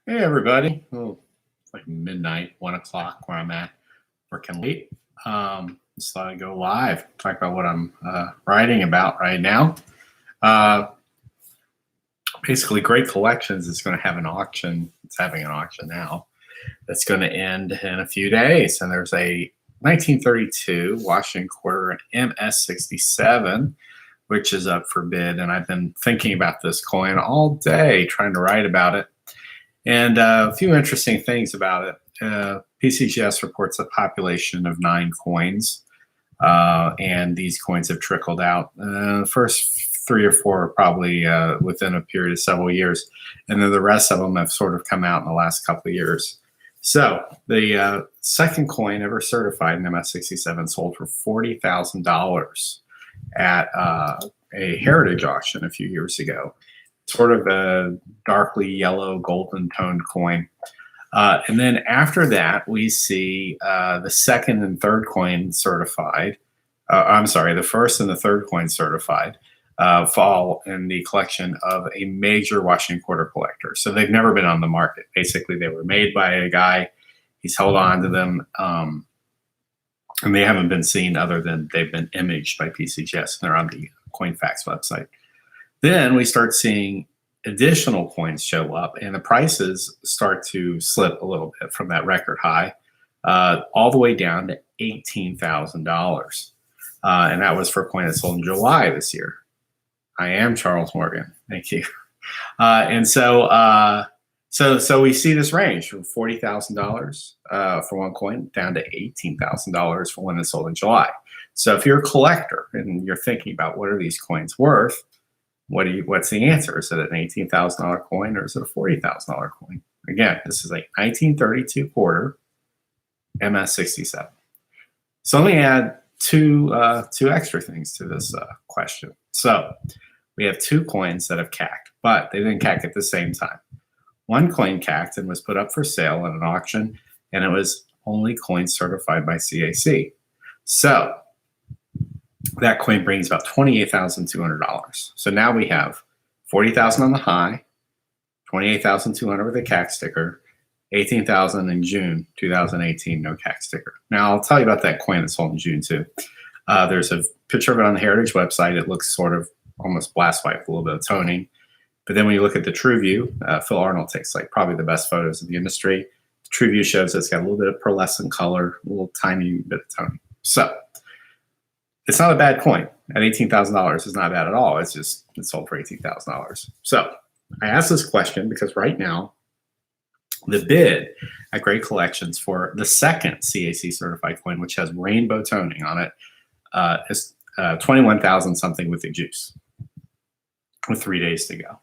Hey everybody. Oh, it's like midnight, 1 o'clock where I'm at, working late. Just thought I'd go live, talk about what I'm writing about right now. Uh, Basically, Great Collections is going to have an auction. It's having an auction now. That's going to end in a few days. And there's a 1932 Washington quarter MS67, which is up for bid. And I've been thinking about this coin all day, trying to write about it. And a few interesting things about it. PCGS reports a population of 9 coins, and these coins have trickled out. The first 3 or 4 are probably within a period of several years, and then the rest of them have sort of come out in the last couple of years. So the second coin ever certified in MS67 sold for $40,000 at a heritage auction a few years ago. Sort of a darkly yellow golden toned coin. And then after that, we see the second and third coin certified. I'm sorry, the first and the third coin certified fall in the collection of a major Washington quarter collector. So they've never been on the market. Basically, they were made by a guy. He's held on to them. And they haven't been seen other than they've been imaged by PCGS. And they're on the CoinFacts website. Then we start seeing additional coins show up, and the prices start to slip a little bit from that record high, all the way down to $18,000. And that was for a coin that sold in July this year. I am Charles Morgan. Thank you. And so we see this range from $40,000 for one coin down to $18,000 for one that sold in July. So if you're a collector and you're thinking about what are these coins worth, what's the answer? Is it an $18,000 coin or is it a $40,000 coin? Again, this is a 1932 quarter MS67. So let me add two extra things to this question. So we have 2 coins that have cacked, but they didn't cack at the same time. One coin cacked and was put up for sale at an auction, and it was only coin certified by CAC. So that coin brings about $28,200. So now we have $40,000 on the high, $28,200 with a CAC sticker, $18,000 in June 2018, no CAC sticker. Now I'll tell you about that coin that sold in June too. There's a picture of it on the Heritage website. It looks sort of almost blast white with a little bit of toning. But then when you look at the True View, Phil Arnold takes like probably the best photos of the industry. The True View shows it's got a little bit of pearlescent color, a little tiny bit of toning. So it's not a bad coin. At $18,000 is not bad at all. It's just it sold for $18,000. So I asked this question because right now the bid at Great Collections for the second CAC certified coin, which has rainbow toning on it, is 21,000 something with the juice, with 3 days to go.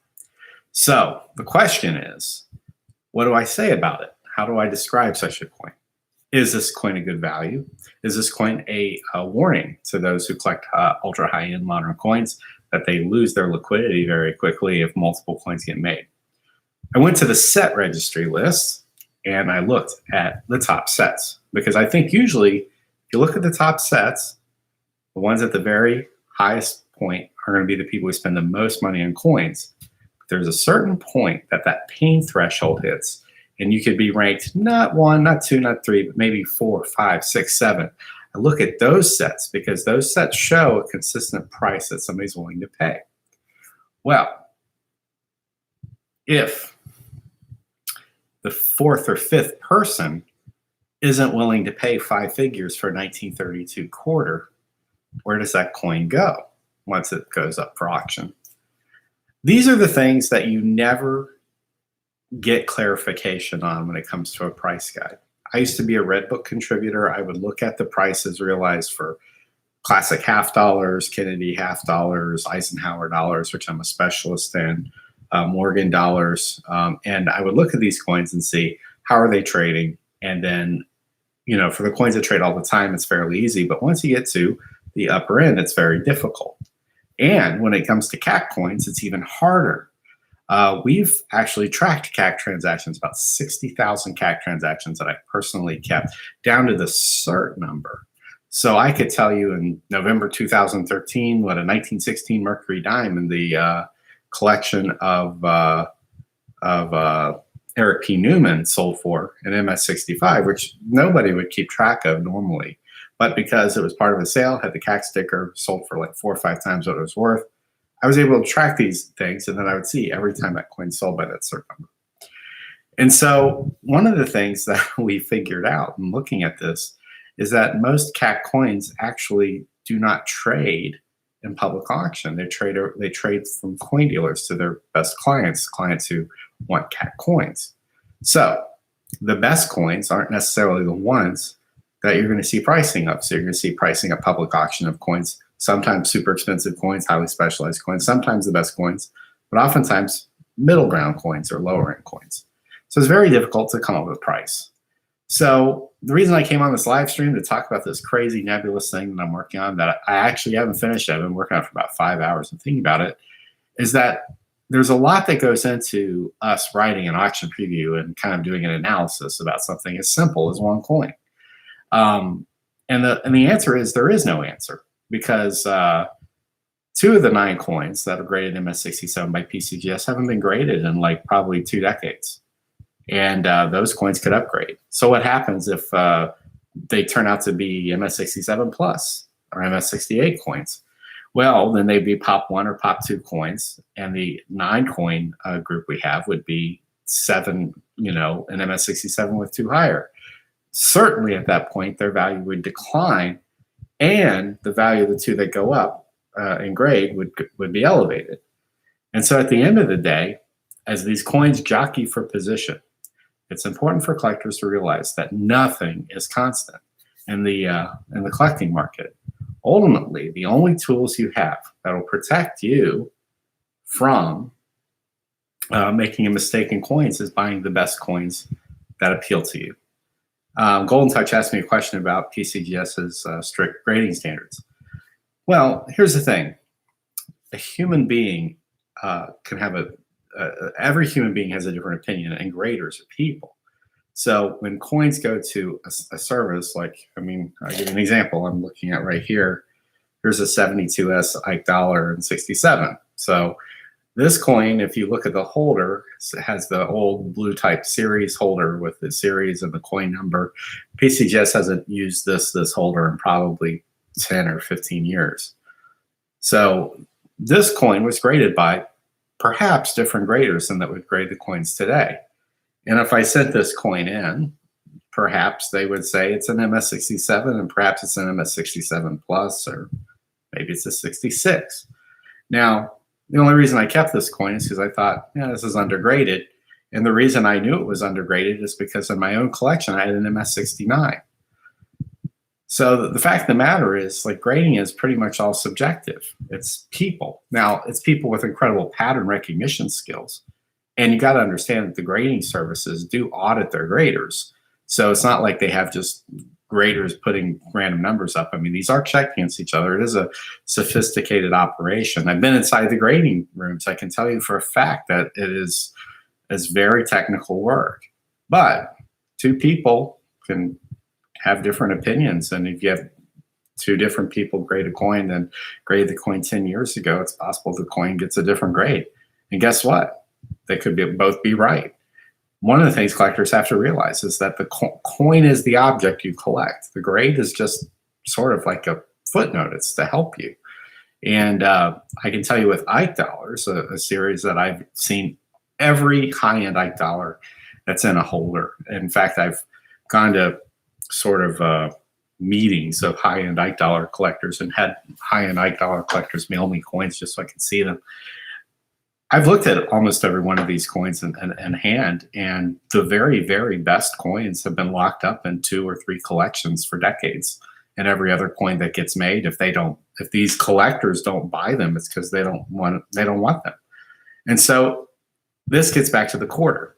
So the question is, what do I say about it? How do I describe such a coin? Is this coin a good value? Is this coin a warning to those who collect ultra high-end modern coins that they lose their liquidity very quickly if multiple coins get made? I went to the set registry list and I looked at the top sets because I think usually if you look at the top sets, the ones at the very highest point are going to be the people who spend the most money on coins. But there's a certain point that pain threshold hits, and you could be ranked not 1, not 2, not 3, but maybe 4, 5, 6, 7. I look at those sets because those sets show a consistent price that somebody's willing to pay. Well, if the 4th or 5th person isn't willing to pay 5 figures for a 1932 quarter, where does that coin go once it goes up for auction? These are the things that you never get clarification on when it comes to a price guide. I used to be a Red Book contributor. I would look at the prices realized for classic half dollars, Kennedy half dollars, Eisenhower dollars, which I'm a specialist in, Morgan dollars, and I would look at these coins and see how are they trading. And then, you know, for the coins that trade all the time, it's fairly easy. But once you get to the upper end, it's very difficult. And when it comes to CAC coins, it's even harder. We've actually tracked CAC transactions, about 60,000 CAC transactions that I personally kept down to the cert number. So I could tell you in November 2013 what a 1916 Mercury dime in the collection of Eric P. Newman sold for an MS65, which nobody would keep track of normally. But because it was part of a sale, had the CAC sticker, sold for like 4 or 5 times what it was worth, I was able to track these things, and then I would see every time that coin sold by that certain number. And so one of the things that we figured out in looking at this is that most CAC coins actually do not trade in public auction. They trade from coin dealers to their best clients who want CAC coins. So the best coins aren't necessarily the ones that you're going to see pricing of. So you're going to see pricing at public auction of coins, sometimes super expensive coins, highly specialized coins, sometimes the best coins, but oftentimes middle ground coins or lower end coins. So it's very difficult to come up with a price. So the reason I came on this live stream to talk about this crazy nebulous thing that I'm working on that I actually haven't finished, I've been working on it for about 5 hours and thinking about it, is that there's a lot that goes into us writing an auction preview and kind of doing an analysis about something as simple as one coin. And the answer is there is no answer, because 2 of the 9 coins that are graded MS67 by PCGS haven't been graded in like probably 2 decades. And those coins could upgrade. So what happens if they turn out to be MS67 plus or MS68 coins? Well, then they'd be Pop 1 or Pop 2 coins, and the 9 coin group we have would be 7, an MS67 with 2 higher. Certainly at that point, their value would decline, and the value of the 2 that go up in grade would be elevated. And so at the end of the day, as these coins jockey for position, it's important for collectors to realize that nothing is constant in the collecting market. Ultimately, the only tools you have that will protect you from making a mistake in coins is buying the best coins that appeal to you. Golden Touch asked me a question about PCGS's strict grading standards. Well, here's the thing. A human being can have every human being has a different opinion, and graders are people. So when coins go to a service, like, I'll give you an example I'm looking at right here. Here's a 72S Ike Dollar and 67. So this coin, if you look at the holder, it has the old blue type series holder with the series and the coin number. PCGS hasn't used this holder in probably 10 or 15 years. So this coin was graded by perhaps different graders than that would grade the coins today. And if I sent this coin in, perhaps they would say it's an MS67, and perhaps it's an MS67 plus, or maybe it's a 66. Now, the only reason I kept this coin is because I thought, this is undergraded. And the reason I knew it was undergraded is because in my own collection, I had an MS69. So the fact of the matter is, like, grading is pretty much all subjective. It's people. Now, it's people with incredible pattern recognition skills. And you got to understand that the grading services do audit their graders. So it's not like they have just graders putting random numbers up. These are checked against each other. It is a sophisticated operation. I've been inside the grading rooms. I can tell you for a fact that it's very technical work. But 2 people can have different opinions. And if you have 2 different people grade a coin and grade the coin 10 years ago, it's possible the coin gets a different grade. And guess what? They could both be right. One of the things collectors have to realize is that the coin is the object you collect. The grade is just sort of like a footnote. It's to help you. And I can tell you with Ike Dollars, a series that I've seen every high-end Ike Dollar that's in a holder. In fact, I've gone to sort of meetings of high-end Ike Dollar collectors and had high-end Ike Dollar collectors mail me coins just so I could see them. I've looked at almost every one of these coins in hand, and the very, very best coins have been locked up in 2 or 3 collections for decades. And every other coin that gets made, if these collectors don't buy them, it's because they don't want them. And so this gets back to the quarter.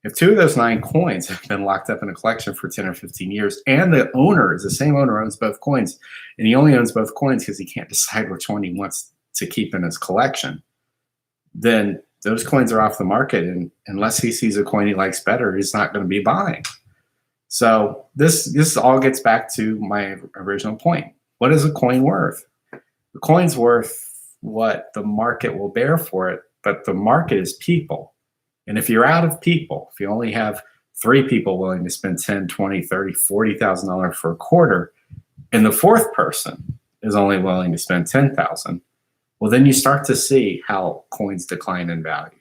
If 2 of those 9 coins have been locked up in a collection for 10 or 15 years, and the owner is the same owner, owns both coins, and he only owns both coins because he can't decide which one he wants to keep in his collection, then those coins are off the market. And unless he sees a coin he likes better, he's not going to be buying. So this all gets back to my original point. What is a coin worth? The coin's worth what the market will bear for it, but the market is people. And if you're out of people, if you only have 3 people willing to spend 10, 20, 30, $40,000 for a quarter, and the 4th person is only willing to spend 10,000, well, then you start to see how coins decline in value.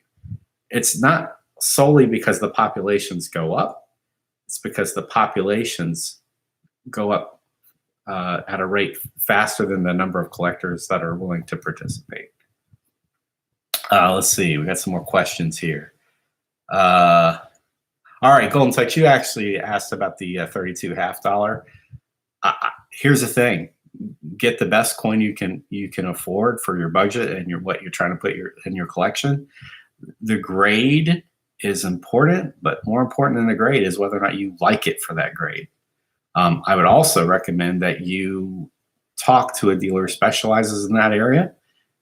It's not solely because the populations go up. It's because the populations go up at a rate faster than the number of collectors that are willing to participate. Let's see. We got some more questions here. All right, Golden Touch, you actually asked about the 32 half dollar. Here's the thing: get the best coin you can afford for your budget and what you're trying to put in your collection. The grade is important, but more important than the grade is whether or not you like it for that grade. I would also recommend that you talk to a dealer who specializes in that area.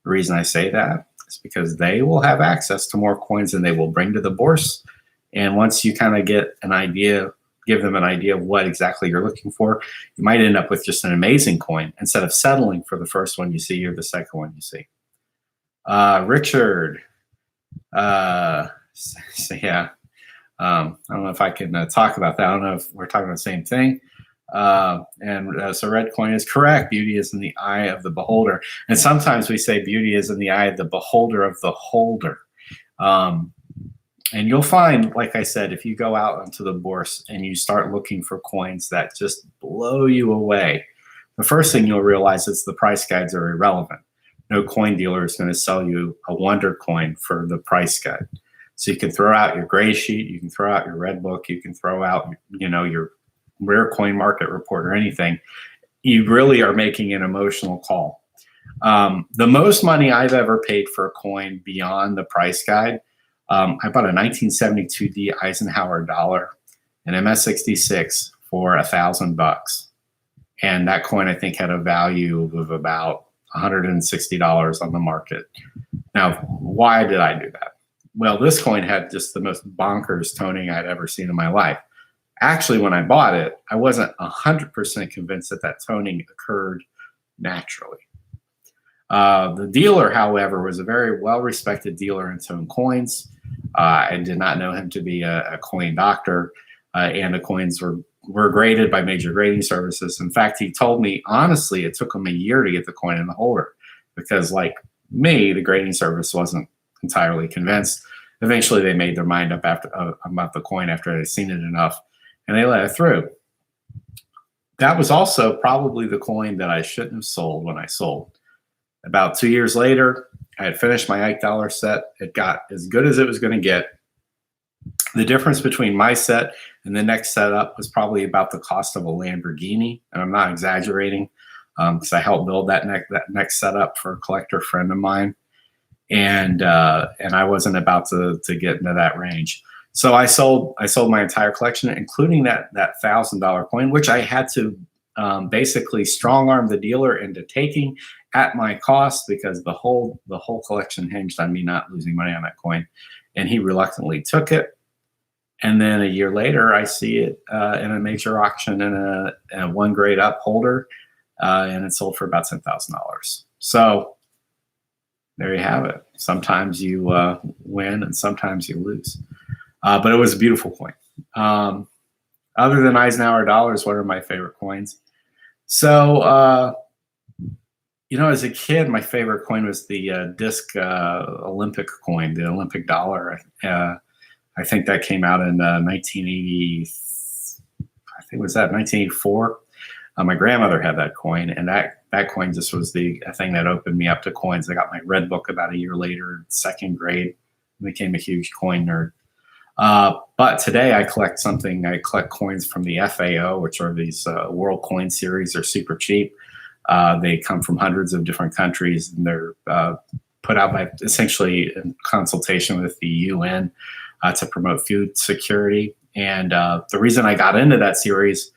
The reason I say that is because they will have access to more coins than they will bring to the bourse. And once you kind of get an idea, give them an idea of what exactly you're looking for, you might end up with just an amazing coin instead of settling for the first one you see or the second one you see. Richard, so yeah, I don't know if I can talk about that. I don't know if we're talking about the same thing. So red coin is correct. Beauty is in the eye of the beholder. And sometimes we say beauty is in the eye of the beholder of the holder. And you'll find, like I said, if you go out onto the bourse and you start looking for coins that just blow you away, the first thing you'll realize is the price guides are irrelevant. No coin dealer is going to sell you a wonder coin for the price guide. So you can throw out your gray sheet, you can throw out your red book, you can throw out, your rare coin market report or anything. You really are making an emotional call. The most money I've ever paid for a coin beyond the price guide, I bought a 1972D Eisenhower Dollar, an MS66 for $1,000. And that coin, I think, had a value of about $160 on the market. Now, why did I do that? Well, this coin had just the most bonkers toning I'd ever seen in my life. Actually, when I bought it, I wasn't 100% convinced that toning occurred naturally. The dealer, however, was a very well-respected dealer in tone coins. I did not know him to be a coin doctor, and the coins were graded by major grading services. In fact, he told me, honestly, it took him a year to get the coin in the holder because, like me, the grading service wasn't entirely convinced. Eventually, they made their mind up about the coin after they'd seen it enough, and they let it through. That was also probably the coin that I shouldn't have sold when I sold. About 2 years later, I had finished my $8 dollar set. It got as good as it was going to get. The difference between my set and the next setup was probably about the cost of a Lamborghini, and I'm not exaggerating because I helped build that next setup for a collector friend of mine, and I wasn't about to get into that range. So I sold my entire collection, including that $1,000 coin, which I had to basically strong arm the dealer into taking at my cost because the whole collection hinged on me not losing money on that coin, and he reluctantly took it. And then a year later, I see it in a major auction in a one grade up holder, and it sold for about $10,000. So there you have it. Sometimes you win and sometimes you lose. But it was a beautiful coin. Other than Eisenhower dollars, what are my favorite coins? So, as a kid, my favorite coin was the disc Olympic coin, the Olympic dollar. I think that came out in 1980. I think it was 1984. My grandmother had that coin, and that coin just was the thing that opened me up to coins. I got my red book about a year later, second grade, became a huge coin nerd. But today I collect coins from the FAO, which are these World Coin Series. They're super cheap. They come from hundreds of different countries, and they're put out by essentially in consultation with the UN to promote food security. And the reason I got into that series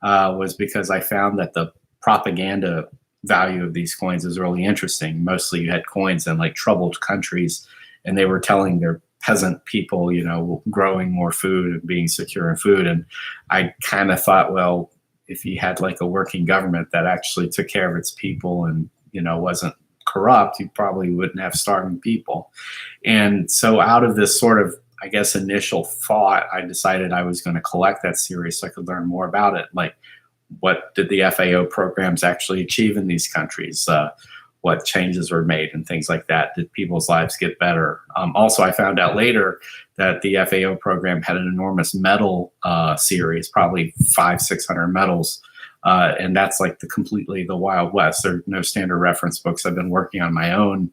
was because I found that the propaganda value of these coins is really interesting. Mostly you had coins in like troubled countries, and they were telling their peasant people, growing more food and being secure in food. And I kind of thought, well, if you had like a working government that actually took care of its people and, wasn't corrupt, you probably wouldn't have starving people. And so out of this sort of I guess, initial thought, I decided I was going to collect that series so I could learn more about it. Like, what did the FAO programs actually achieve in these countries? What changes were made and things like that? Did people's lives get better? Also, I found out later that the FAO program had an enormous medal series, probably 500-600 medals. And that's like completely the Wild West. There are no standard reference books. I've been working on my own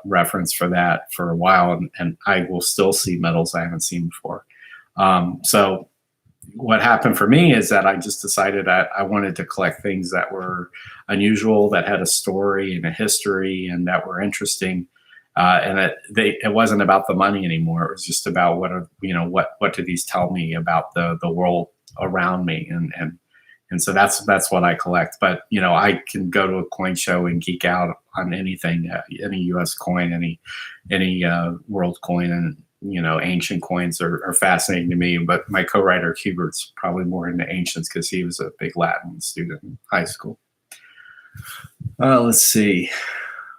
reference for that for a while, and I will still see medals I haven't seen before. So what happened for me is that I just decided that I wanted to collect things that were unusual, that had a story and a history, and that were interesting. And it wasn't about the money anymore. It was just about what do these tell me about the world around me, and so that's what I collect. But I can go to a coin show and geek out on anything, any U.S. coin, any world coin, and ancient coins are fascinating to me. But my co-writer Hubert's probably more into ancients because he was a big Latin student in high school. Let's see.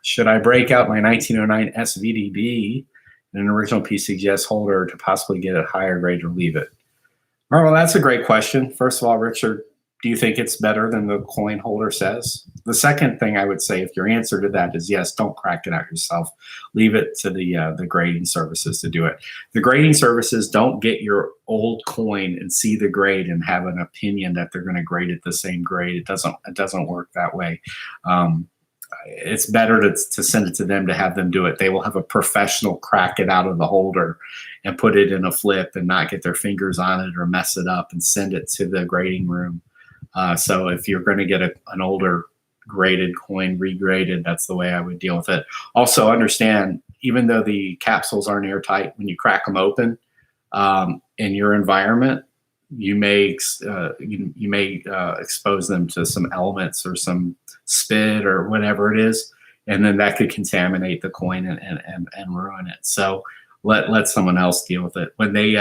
Should I break out my 1909 SVDB in an original PCGS holder to possibly get a higher grade or leave it? All right, well, that's a great question. First of all, Richard, do you think it's better than the coin holder says? The second thing I would say, if your answer to that is yes, don't crack it out yourself. Leave it to the grading services to do it. The grading services don't get your old coin and see the grade and have an opinion that they're going to grade it the same grade. It doesn't work that way. It's better to send it to them, to have them do it. They will have a professional crack it out of the holder and put it in a flip and not get their fingers on it or mess it up and send it to the grading room. So if you're going to get an older graded coin regraded, that's the way I would deal with it. Also understand, even though the capsules aren't airtight, when you crack them open in your environment, you may expose them to some elements or some spit or whatever it is, and then that could contaminate the coin and ruin it. So let someone else deal with it. When they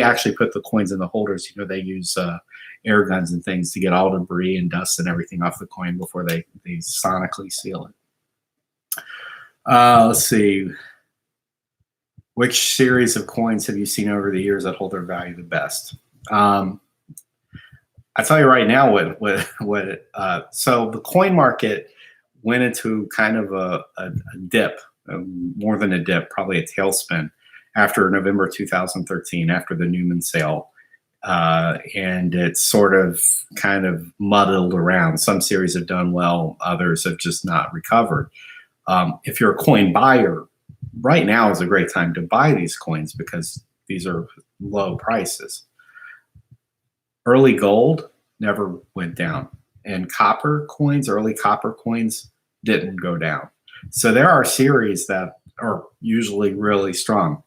actually put the coins in the holders, they use air guns and things to get all debris and dust and everything off the coin before they sonically seal it. Let's see. Which series of coins have you seen over the years that hold their value the best? I tell you right now so the coin market went into kind of a dip, more than a dip, probably a tailspin after November 2013, after the Newman sale. And it's sort of kind of muddled around. Some series have done well, others have just not recovered. If you're a coin buyer, right now is a great time to buy these coins because these are low prices. Early gold never went down, and copper coins, early copper coins, didn't go down. So there are series that are usually really strong.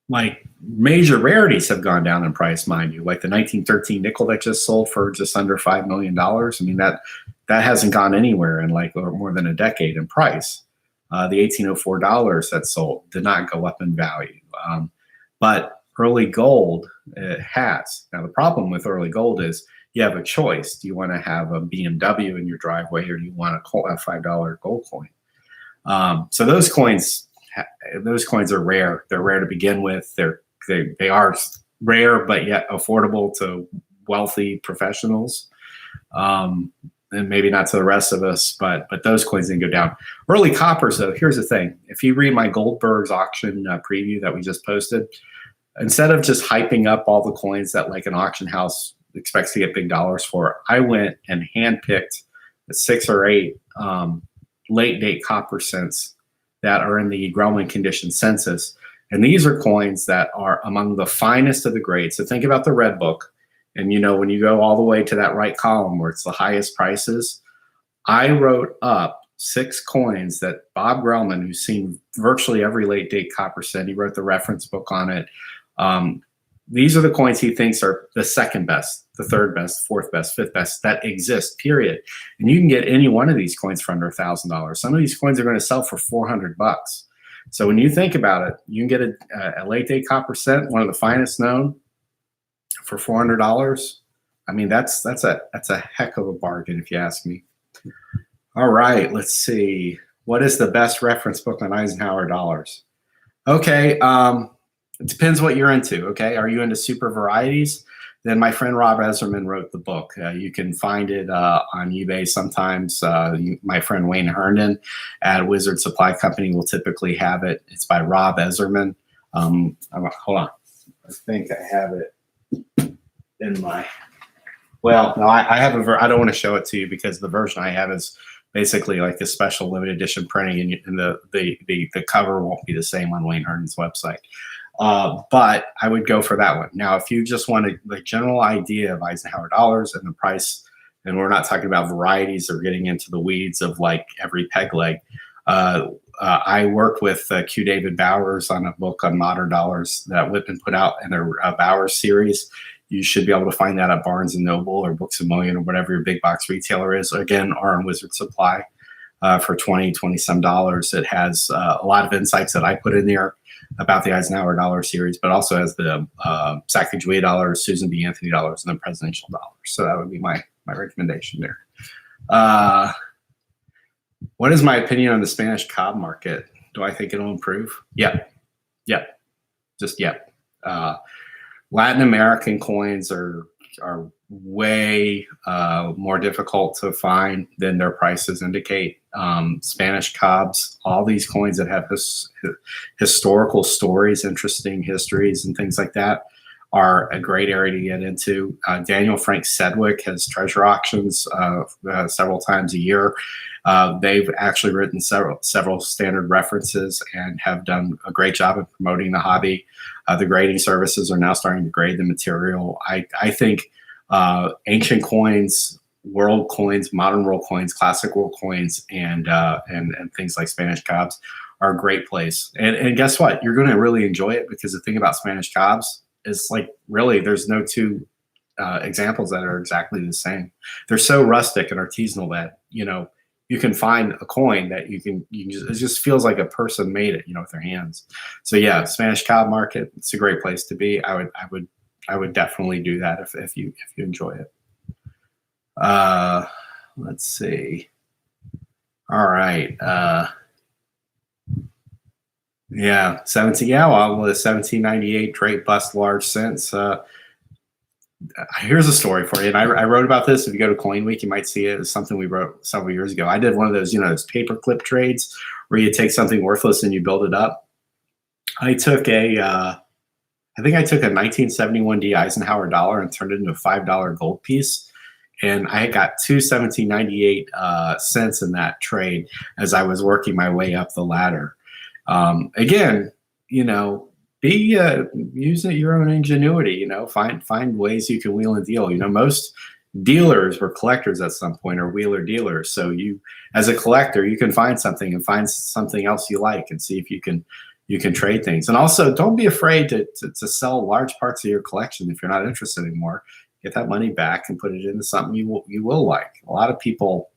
Like major rarities have gone down in price, mind you, like the 1913 nickel that just sold for just under $5 million. I mean, that hasn't gone anywhere in like more than a decade in price. The 1804 dollars that sold did not go up in value. But early gold has. Now, the problem with early gold is you have a choice. Do you want to have a BMW in your driveway, or do you want a $5 gold coin? So those coins are rare. They're rare to begin with. They are rare, but yet affordable to wealthy professionals, and maybe not to the rest of us. But those coins didn't go down. Early coppers, though. Here's the thing: if you read my Goldberg's auction preview that we just posted, instead of just hyping up all the coins that like an auction house expects to get big dollars for, I went and handpicked 6 or 8 late date copper cents that are in the Grellman condition census. And these are coins that are among the finest of the grades. So think about the red book. And when you go all the way to that right column where it's the highest prices, I wrote up 6 coins that Bob Grellman, who's seen virtually every late date copper cent, he wrote the reference book on it. These are the coins he thinks are the second best, the third best, fourth best, fifth best that exist, period. And you can get any one of these coins for under $1,000. Some of these coins are going to sell for $400. So when you think about it, you can get a late date copper cent, one of the finest known, for $400. I mean, that's a heck of a bargain if you ask me. All right, let's see. What is the best reference book on Eisenhower dollars? Okay, it depends what you're into. Okay, are you into super varieties? Then my friend Rob Ezerman wrote the book. You can find it on eBay sometimes. My friend Wayne Herndon at Wizard Supply Company will typically have it. It's by Rob Ezerman. Hold on, I think I have it in my. Well, no, I have I don't want to show it to you because the version I have is basically like a special limited edition printing, and the cover won't be the same on Wayne Herndon's website. But I would go for that one. Now, if you just want the general idea of Eisenhower dollars and the price, and we're not talking about varieties or getting into the weeds of like every peg leg. I worked with Q. David Bowers on a book on modern dollars that Whitman put out in their Bowers series. You should be able to find that at Barnes & Noble or Books A Million or whatever your big box retailer is. Again, or on Wizard Supply for 20 some dollars. It has a lot of insights that I put in there about the Eisenhower Dollar series, but also has the Sacagawea dollars, Susan B. Anthony dollars, and the presidential dollars. So that would be my recommendation there. What is my opinion on the Spanish cob market? Do I think it'll improve? Yep. Just yep. Latin American coins are way more difficult to find than their prices indicate. Spanish cobs, all these coins that have historical stories, interesting histories, and things like that are a great area to get into. Daniel Frank Sedgwick has treasure auctions several times a year. They've actually written several standard references and have done a great job of promoting the hobby. The grading services are now starting to grade the material. I think ancient coins, world coins, modern world coins, classic world coins, and things like Spanish cobs are a great place. And guess what? You're going to really enjoy it because the thing about Spanish cobs is like really there's no two examples that are exactly the same. They're so rustic and artisanal that you can find a coin that it just feels like a person made it, with their hands. So yeah, Spanish cob market, it's a great place to be. I would definitely do that if you enjoy it. Let's see. All right. Yeah, 1798 Drake bust large cents. Here's a story for you, and I wrote about this. If you go to CoinWeek, you might see it. It's something we wrote several years ago. I did one of those, those paperclip trades where you take something worthless and you build it up. I took I think I took a 1971D Eisenhower dollar and turned it into a $5 gold piece, and I got 1798 cents in that trade as I was working my way up the ladder. Again, be using your own ingenuity. Find ways you can wheel and deal. Most dealers were collectors at some point, or wheeler dealers. So you, as a collector, you can find something else you like, and see if you can trade things. And also, don't be afraid to sell large parts of your collection if you're not interested anymore. Get that money back and put it into something you will like. A lot of people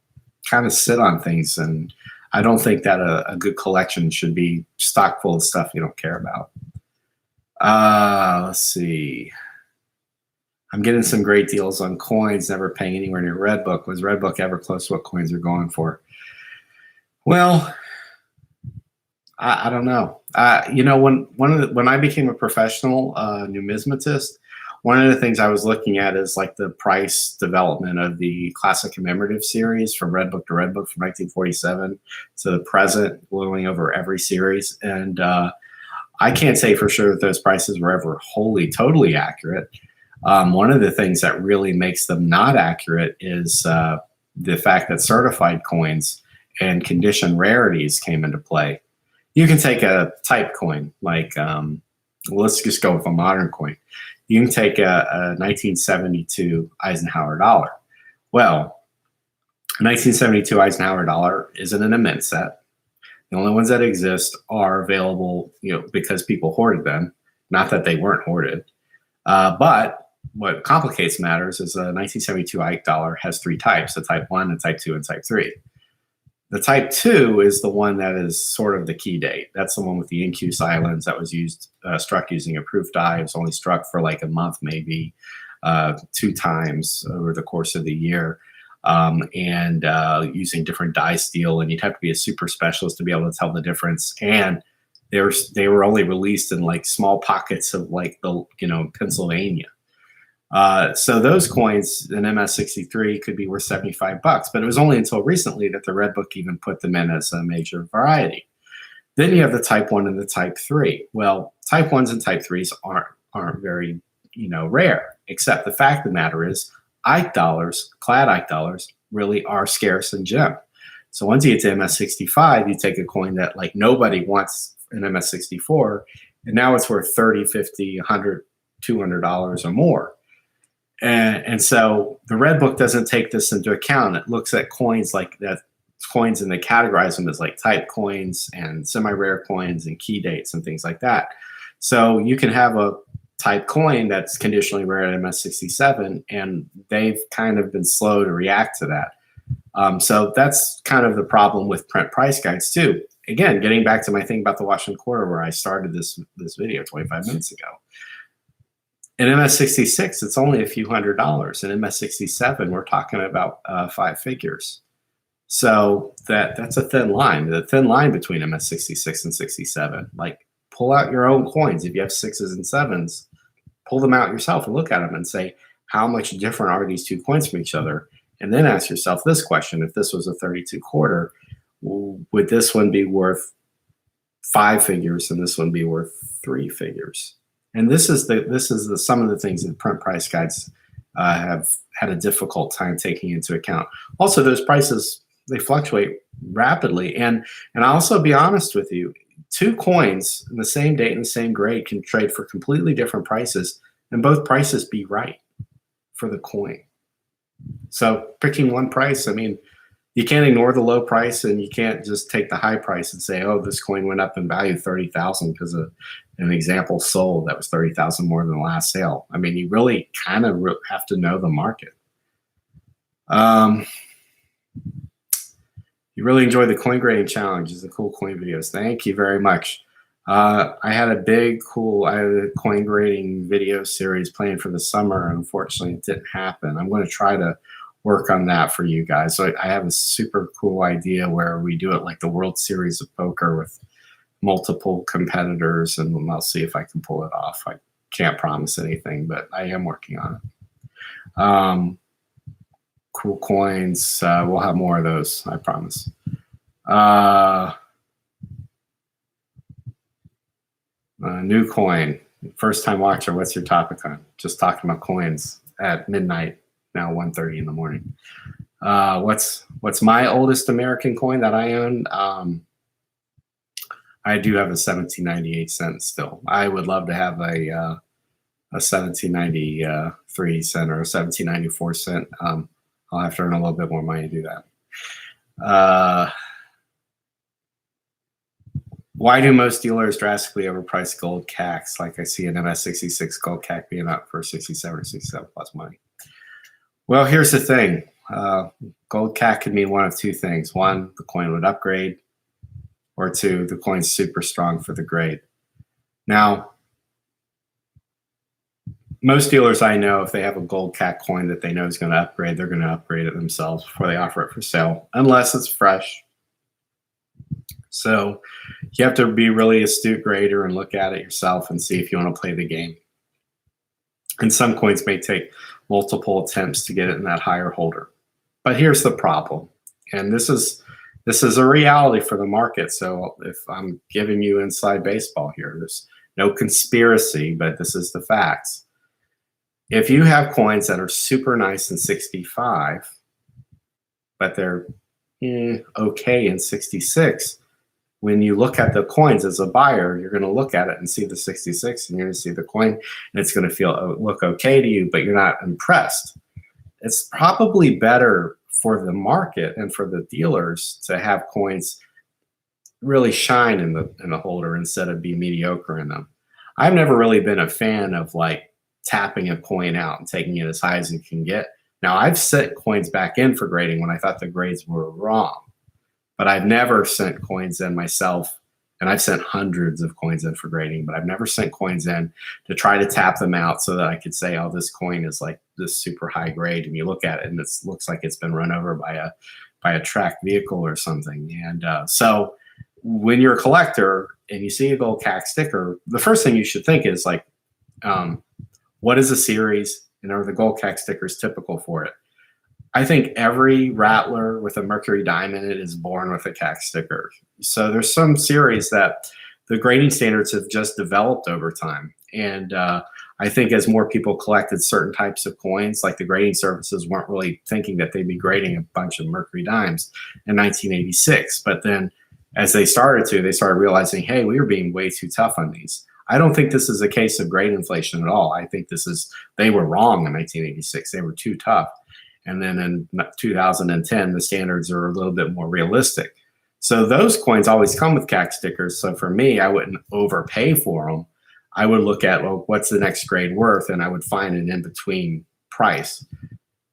kind of sit on things, and I don't think that a good collection should be stocked full of stuff you don't care about. Let's see. I'm getting some great deals on coins, never paying anywhere near Redbook. Was Redbook ever close to what coins are going for? Well, I don't know. When I became a professional numismatist, one of the things I was looking at is like the price development of the classic commemorative series from Redbook to Redbook from 1947 to the present, going over every series. And I can't say for sure that those prices were ever totally accurate. One of the things that really makes them not accurate is the fact that certified coins and condition rarities came into play. You can take a type coin, like let's just go with a modern coin. You can take a 1972 Eisenhower dollar. Well, a 1972 Eisenhower dollar isn't in a mint set. The only ones that exist are available, because people hoarded them. Not that they weren't hoarded. But what complicates matters is a 1972 Ike dollar has three types: a type 1, a type 2, and type 3. The type 2 is the one that is sort of the key date. That's the one with the in-queue silence that was struck using a proof die. It was only struck for like a month, maybe 2 times over the course of the year. Using different die steel, and you'd have to be a super specialist to be able to tell the difference. And they were only released in like small pockets of like the Pennsylvania. So those coins in MS63 could be worth $75, but it was only until recently that the Red Book even put them in as a major variety. Then you have the Type 1 and the Type 3. Well, Type 1s and Type 3s aren't very rare, except the fact of the matter is Ike dollars, clad Ike dollars, really are scarce and gem. So once you get to MS65, you take a coin that like nobody wants in MS64, and now it's worth $30, $50, $100, $200 or more. And so the Red Book doesn't take this into account. It looks at coins like that, coins, and they categorize them as like type coins and semi-rare coins and key dates and things like that. So you can have a type coin that's conditionally rare at MS67, and they've kind of been slow to react to that. So that's kind of the problem with print price guides too. Again, getting back to my thing about the Washington Quarter where I started this video 25 minutes ago. In MS66, it's only a few $100s. In MS67, we're talking about 5 figures. So that's a thin line. The thin line between MS66 and 67. Like, pull out your own coins. If you have 6s and 7s, pull them out yourself and look at them and say, how much different are these two coins from each other? And then ask yourself this question: if this was a 32 quarter, would this one be worth 5 figures and this one be worth 3 figures? And this is some of the things that print price guides have had a difficult time taking into account. Also, those prices, they fluctuate rapidly. And I'll also be honest with you, 2 coins in the same date and the same grade can trade for completely different prices, and both prices be right for the coin. So picking one price, I mean, you can't ignore the low price, and you can't just take the high price and say, oh, this coin went up in value 30,000 because of an example sold that was 30,000 more than the last sale. I mean, you really kind of have to know the market. You really enjoyed the coin grading challenge. It's a cool coin videos. Thank you very much. I had a coin grading video series planned for the summer. Unfortunately, it didn't happen. I'm going to try to work on that for you guys. So I have a super cool idea where we do it like the World Series of Poker with multiple competitors, and I'll see if I can pull it off. I can't promise anything, but I am working on it. Cool coins. We'll have more of those, I promise. New coin. First time watcher, what's your topic on? Just talking about coins at midnight, now 1:30 in the morning. What's my oldest American coin that I own? I do have a 1798 cent still. I would love to have a 1793 cent or a 1794 cent. I'll have to earn a little bit more money to do that. Why do most dealers drastically overprice gold CACs? Like I see an MS66 gold CAC being up for 67 or 67 plus money. Well, here's the thing. Gold CAC could mean one of two things. One, the coin would upgrade, or two, the coin's super strong for the grade. Now, most dealers I know, if they have a gold CAC coin that they know is going to upgrade, they're going to upgrade it themselves before they offer it for sale, unless it's fresh. So you have to be really astute grader and look at it yourself and see if you want to play the game. And some coins may take multiple attempts to get it in that higher holder. But here's the problem, and this is a reality for the market. So if I'm giving you inside baseball here, there's no conspiracy, but this is the facts. If you have coins that are super nice in 65, but they're okay in 66, when you look at the coins as a buyer, you're going to look at it and see the 66, and you're going to see the coin, and it's going to look okay to you, but you're not impressed. It's probably better for the market and for the dealers to have coins really shine in the holder instead of be mediocre in them. I've never really been a fan of like tapping a coin out and taking it as high as you can get. Now, I've sent coins back in for grading when I thought the grades were wrong, but I've never sent coins in myself, and I've sent hundreds of coins in for grading, but I've never sent coins in to try to tap them out so that I could say, oh, this coin is like this super high grade, and you look at it and it looks like it's been run over by a tracked vehicle or something. And so when you're a collector, and you see a gold CAC sticker, the first thing you should think is like, what is a series, and are the gold CAC stickers typical for it? I think every rattler with a mercury diamond in it is born with a CAC sticker. So there's some series that the grading standards have just developed over time. And I think as more people collected certain types of coins, like the grading services weren't really thinking that they'd be grading a bunch of mercury dimes in 1986. But then as they started realizing, hey, we were being way too tough on these. I don't think this is a case of grade inflation at all. I think they were wrong in 1986. They were too tough. And then in 2010, the standards are a little bit more realistic. So those coins always come with CAC stickers. So for me, I wouldn't overpay for them. I would look at, well, what's the next grade worth? And I would find an in-between price.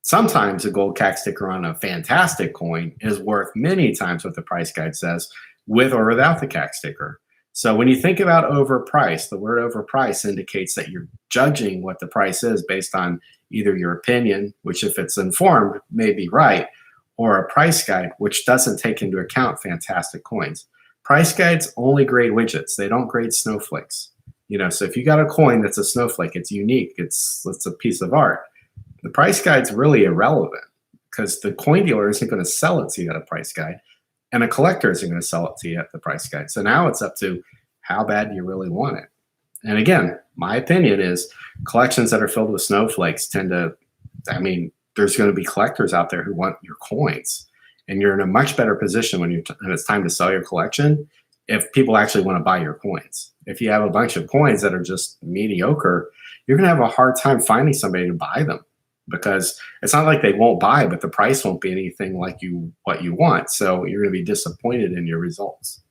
Sometimes a gold CAC sticker on a fantastic coin is worth many times what the price guide says, with or without the CAC sticker. So when you think about overpriced, the word overpriced indicates that you're judging what the price is based on either your opinion, which if it's informed may be right, or a price guide, which doesn't take into account fantastic coins. Price guides only grade widgets. They don't grade snowflakes. So if you got a coin that's a snowflake, it's unique, it's a piece of art. The price guide's really irrelevant because the coin dealer isn't going to sell it to you at a price guide, and a collector isn't going to sell it to you at the price guide. So now it's up to how bad do you really want it. And again, my opinion is collections that are filled with snowflakes there's going to be collectors out there who want your coins, and you're in a much better position when it's time to sell your collection if people actually want to buy your coins. If you have a bunch of coins that are just mediocre, you're going to have a hard time finding somebody to buy them, because it's not like they won't buy, but the price won't be anything like what you want. So you're going to be disappointed in your results.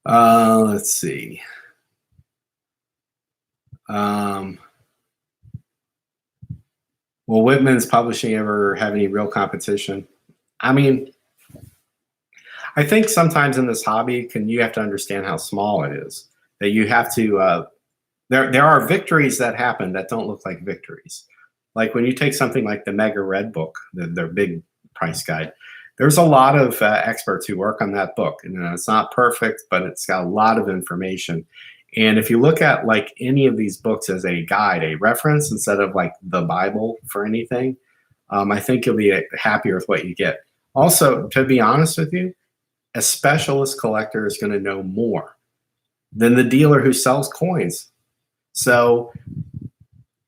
Let's see. Will Whitman's Publishing ever have any real competition? I think sometimes in this hobby, you have to understand how small it is. That you have to, there are victories that happen that don't look like victories. Like when you take something like the Mega Red book, their big price guide, there's a lot of experts who work on that book. And it's not perfect, but it's got a lot of information. And if you look at like any of these books as a guide, a reference, instead of like the Bible for anything, I think you'll be happier with what you get. Also, to be honest with you, a specialist collector is going to know more than the dealer who sells coins. So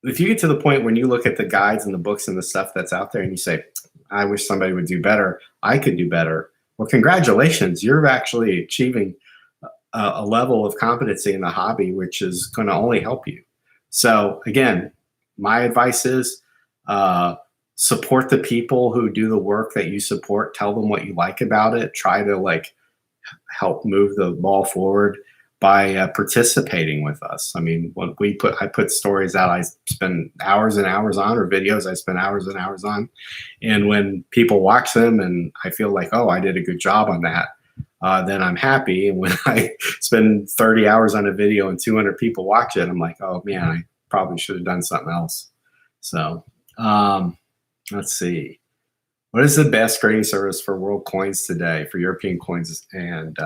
if you get to the point when you look at the guides and the books and the stuff that's out there and you say, I wish somebody would do better, I could do better. Well, congratulations, you're actually achieving a level of competency in the hobby, which is going to only help you. So again, my advice is support the people who do the work that you support. Tell them what you like about it. Try to like help move the ball forward by participating with us. When I put stories out I spend hours and hours on, or videos I spend hours and hours on. And when people watch them and I feel like, oh, I did a good job on that, then I'm happy. And when I spend 30 hours on a video and 200 people watch it, I'm like, oh man, I probably should have done something else. So let's see. What is the best grading service for world coins today, for European coins? And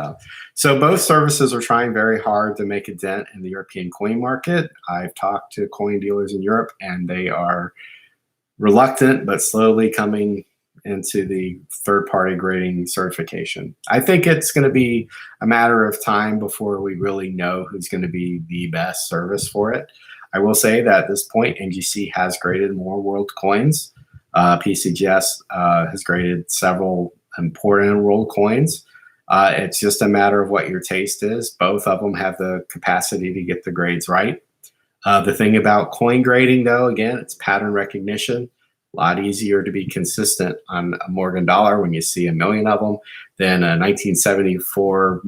so both services are trying very hard to make a dent in the European coin market. I've talked to coin dealers in Europe, and they are reluctant but slowly coming into the third-party grading certification. I think it's going to be a matter of time before we really know who's going to be the best service for it. I will say that at this point, NGC has graded more world coins. PCGS has graded several important world coins. It's just a matter of what your taste is. Both of them have the capacity to get the grades right. The thing about coin grading, though, again, it's pattern recognition. A lot easier to be consistent on a Morgan dollar when you see 1 million of them than a 1974,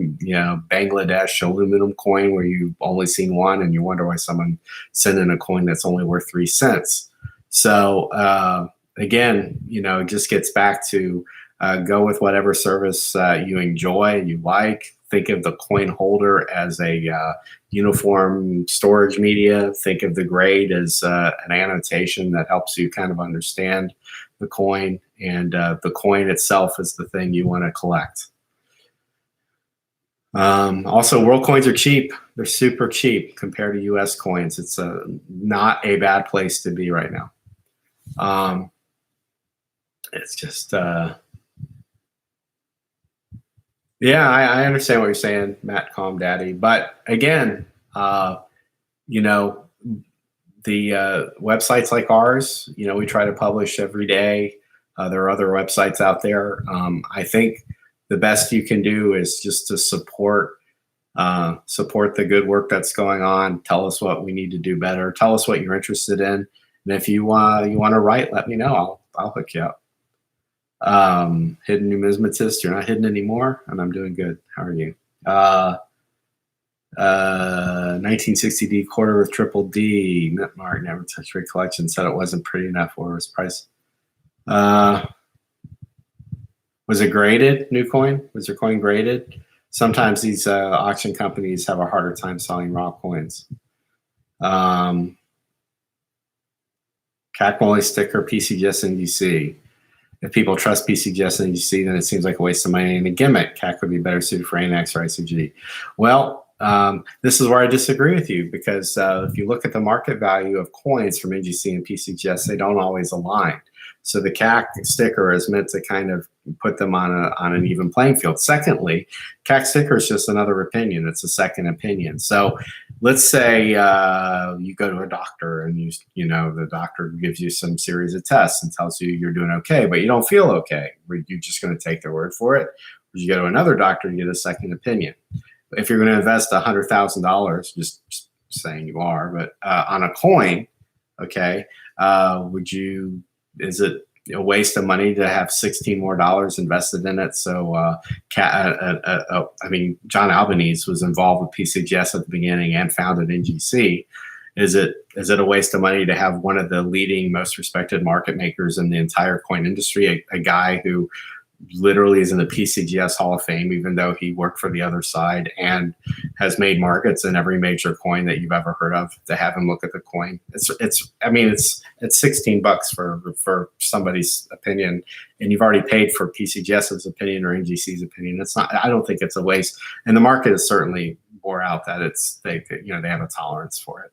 Bangladesh aluminum coin where you've only seen one and you wonder why someone sent in a coin that's only worth 3 cents. So again, it just gets back to go with whatever service you enjoy and you like. Think of the coin holder as a uniform storage media. Think of the grade as an annotation that helps you kind of understand the coin, and the coin itself is the thing you want to collect. Also, world coins are cheap. They're super cheap compared to US coins. It's not a bad place to be right now. It's just, yeah, I understand what you're saying, Matt Calm Daddy. But again, you know, the websites like ours, you know, we try to publish every day. There are other websites out there. I think the best you can do is just to support the good work that's going on. Tell us what we need to do better. Tell us what you're interested in, and if you want to write, let me know. I'll hook you up. Hidden numismatist, you're not hidden anymore, and I'm doing good. How are you? 1960D quarter with triple D. Mark never touched GreatCollections. Said it wasn't pretty enough. What was price? Was it graded? New coin? Was your coin graded? Sometimes these auction companies have a harder time selling raw coins. CAC only sticker PCGS NDC. If people trust PCGS and NDC, then it seems like a waste of money and a gimmick. CAC would be better suited for ANX or ICG. Well, this is where I disagree with you, because if you look at the market value of coins from NGC and PCGS, they don't always align. So the CAC sticker is meant to kind of put them on an even playing field. Secondly, CAC sticker is just another opinion. It's a second opinion. So let's say you go to a doctor and you know the doctor gives you some series of tests and tells you you're doing okay, but you don't feel okay. You're just going to take their word for it. Or you go to another doctor and get a second opinion. If you're going to invest $100,000, just saying you are, but on a coin, okay, is it a waste of money to have $16 more invested in it? So, I mean, John Albanese was involved with PCGS at the beginning and founded NGC. Is it a waste of money to have one of the leading, most respected market makers in the entire coin industry, a guy who literally is in the PCGS Hall of Fame, even though he worked for the other side and has made markets in every major coin that you've ever heard of, to have him look at the coin? It's $16 for somebody's opinion, and you've already paid for PCGS's opinion or NGC's opinion. It's not, I don't think it's a waste. And the market has certainly bore out that they have a tolerance for it.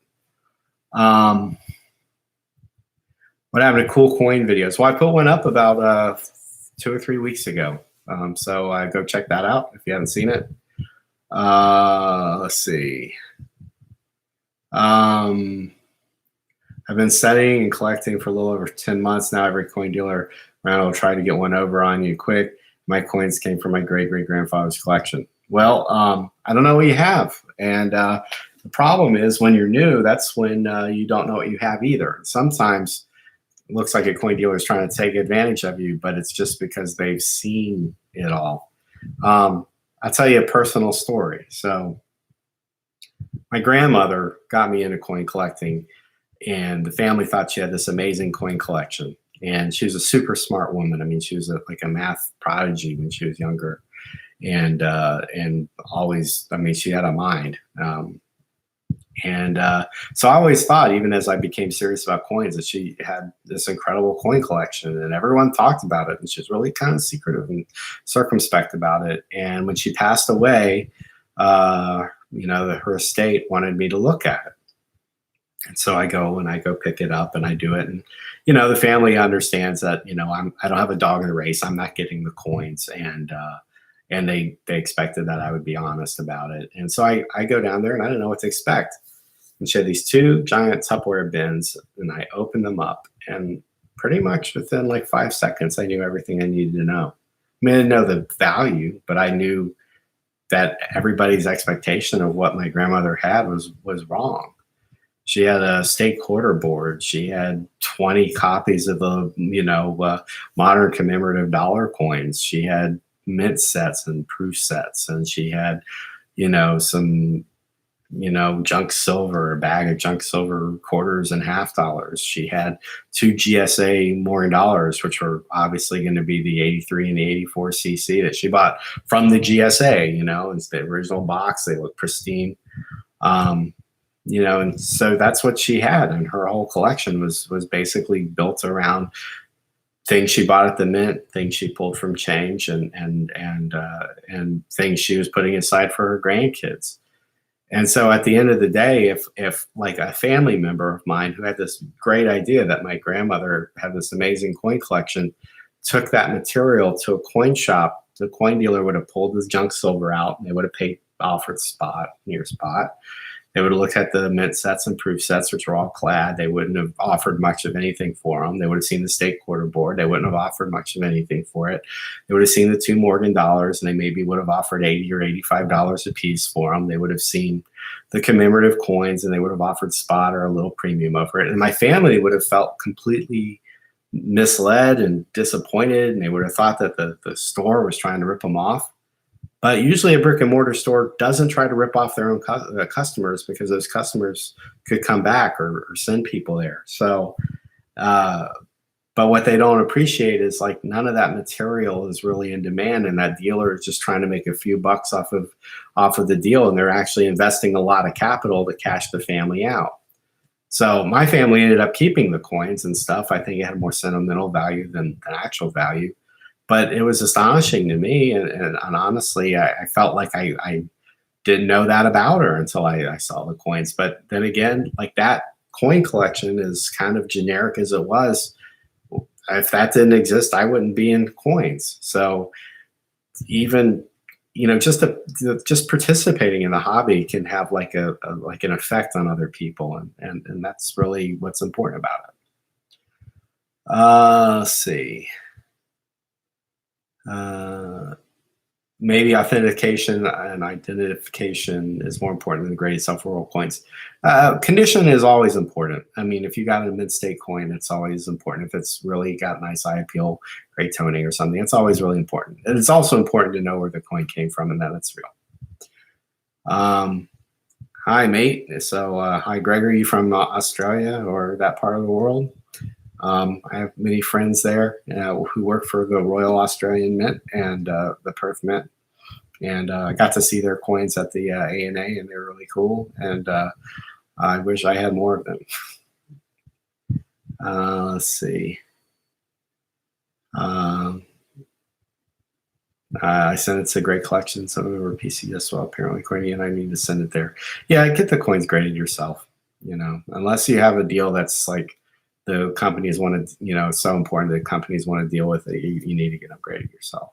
What happened to cool coin videos? Well, I put one up about 2 or 3 weeks ago. So go check that out if you haven't seen it. Let's see. I've been studying and collecting for a little over 10 months now. Every coin dealer around will try to get one over on you quick. My coins came from my great-great-grandfather's collection. Well, I don't know what you have. And the problem is when you're new, that's when you don't know what you have either. Sometimes it looks like a coin dealer is trying to take advantage of you, but it's just because they've seen it all. I'll tell you a personal story. So my grandmother got me into coin collecting, and the family thought she had this amazing coin collection. And she was a super smart woman. I mean, she was like a math prodigy when she was younger, and always, I mean, she had a mind. So I always thought, even as I became serious about coins, that she had this incredible coin collection, and everyone talked about it, and she was really kind of secretive and circumspect about it. And when she passed away, her estate wanted me to look at it. And so I go pick it up and I do it. And, the family understands that, I don't have a dog in the race. I'm not getting the coins. And they expected that I would be honest about it. And so I go down there and I didn't know what to expect. And she had these 2 giant Tupperware bins, and I opened them up, and pretty much within like 5 seconds, I knew everything I needed to know. I mean, I didn't know the value, but I knew that everybody's expectation of what my grandmother had was wrong. She had a state quarter board. She had 20 copies of the, modern commemorative dollar coins. She had mint sets and proof sets, and she had, some, junk silver, a bag of junk silver quarters and $half. She had 2 GSA Morgan dollars, which were obviously going to be the 83 and the 84 CC that she bought from the GSA, it's the original box. They look pristine. And so that's what she had. And her whole collection was basically built around things she bought at the mint, things she pulled from change, and things she was putting aside for her grandkids. And so at the end of the day, if like a family member of mine who had this great idea that my grandmother had this amazing coin collection, took that material to a coin shop, the coin dealer would have pulled the junk silver out, and they would have paid offered spot near spot. They would have looked at the mint sets and proof sets, which were all clad. They wouldn't have offered much of anything for them. They would have seen the state quarter board. They wouldn't have offered much of anything for it. They would have seen the 2 Morgan dollars, and they maybe would have offered $80 or $85 a piece for them. They would have seen the commemorative coins, and they would have offered spot or a little premium over it. And my family would have felt completely misled and disappointed, and they would have thought that the store was trying to rip them off. But usually a brick and mortar store doesn't try to rip off their own customers, because those customers could come back or send people there. So, but what they don't appreciate is like none of that material is really in demand, and that dealer is just trying to make a few bucks off of the deal, and they're actually investing a lot of capital to cash the family out. So my family ended up keeping the coins and stuff. I think it had more sentimental value than actual value. But it was astonishing to me, and honestly, I felt like I didn't know that about her until I saw the coins. But then again, like that coin collection is kind of generic as it was. If that didn't exist, I wouldn't be in coins. So even just participating in the hobby can have like an effect on other people, and that's really what's important about it. Let's see. Maybe authentication and identification is more important than the graded self-roll coins. Condition is always important. I mean, if you got a mid-state coin, it's always important. If it's really got nice eye appeal, great toning or something, it's always really important. And it's also important to know where the coin came from and that it's real. Hi, mate. So, hi, Greg. Are you from Australia or that part of the world? I have many friends there who work for the Royal Australian Mint and the Perth Mint, and I got to see their coins at the ANA, and they're really cool. And I wish I had more of them. Let's see. I sent it to GreatCollections, some of them were PC as well. Apparently, Courtney and I need to send it there. Yeah, get the coins graded yourself. Unless you have a deal that's like, the companies want to, it's so important that companies want to deal with it. You need to get upgraded yourself.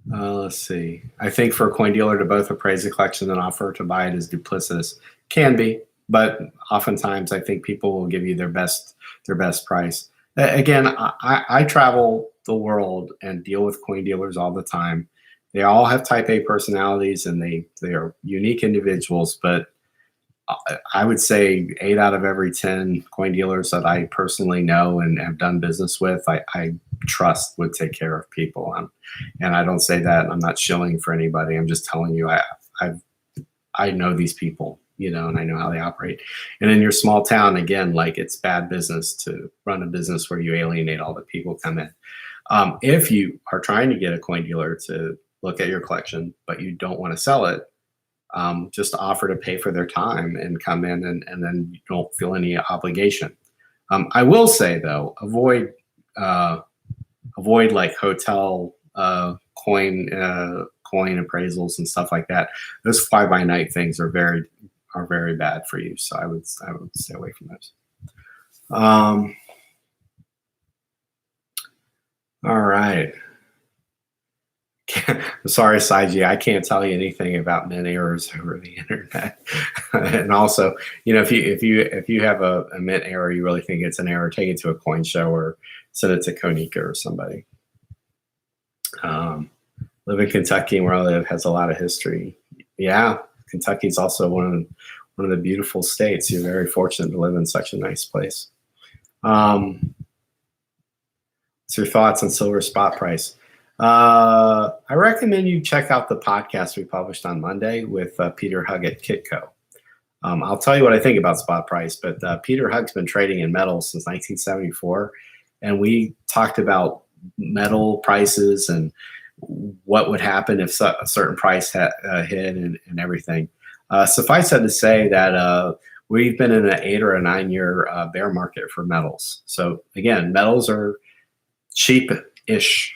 Let's see. I think for a coin dealer to both appraise a collection and offer to buy it is duplicitous. Can be, but oftentimes I think people will give you their best price. Again, I travel the world and deal with coin dealers all the time. They all have type A personalities, and they are unique individuals, but I would say 8 out of every 10 coin dealers that I personally know and have done business with, I trust would take care of people. And I don't say that, I'm not shilling for anybody. I'm just telling you, I know these people, and I know how they operate. And in your small town, again, like it's bad business to run a business where you alienate all the people come in. If you are trying to get a coin dealer to look at your collection, but you don't want to sell it, just offer to pay for their time and come in, and then you don't feel any obligation. I will say though, avoid like hotel coin appraisals and stuff like that. Those fly-by-night things are very bad for you. So I would stay away from those. All right. Sorry, Saiji, I can't tell you anything about mint errors over the internet. And also, if you have a mint error, you really think it's an error, take it to a coin show or send it to Konica or somebody. Live in Kentucky, where I live, has a lot of history. Yeah, Kentucky is also one of the beautiful states. You're very fortunate to live in such a nice place. What's your thoughts on silver spot price? I recommend you check out the podcast we published on Monday with Peter Hugg at Kitco. I'll tell you what I think about spot price, but Peter Hugg's been trading in metal since 1974, and we talked about metal prices and what would happen if a certain price hit and everything. Suffice it to say that we've been in an 8 or a 9 year bear market for metals. So again, metals are cheap-ish,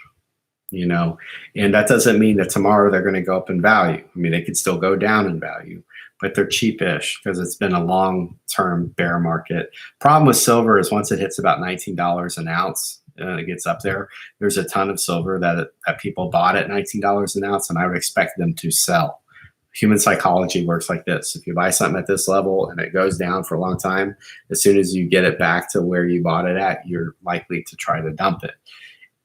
you know, and that doesn't mean that tomorrow they're going to go up in value. I mean, they could still go down in value, but they're cheap-ish because it's been a long-term bear market. Problem with silver is once it hits about $19 an ounce, it gets up there. There's a ton of silver that people bought at $19 an ounce, and I would expect them to sell. Human psychology works like this. If you buy something at this level and it goes down for a long time, as soon as you get it back to where you bought it at, you're likely to try to dump it.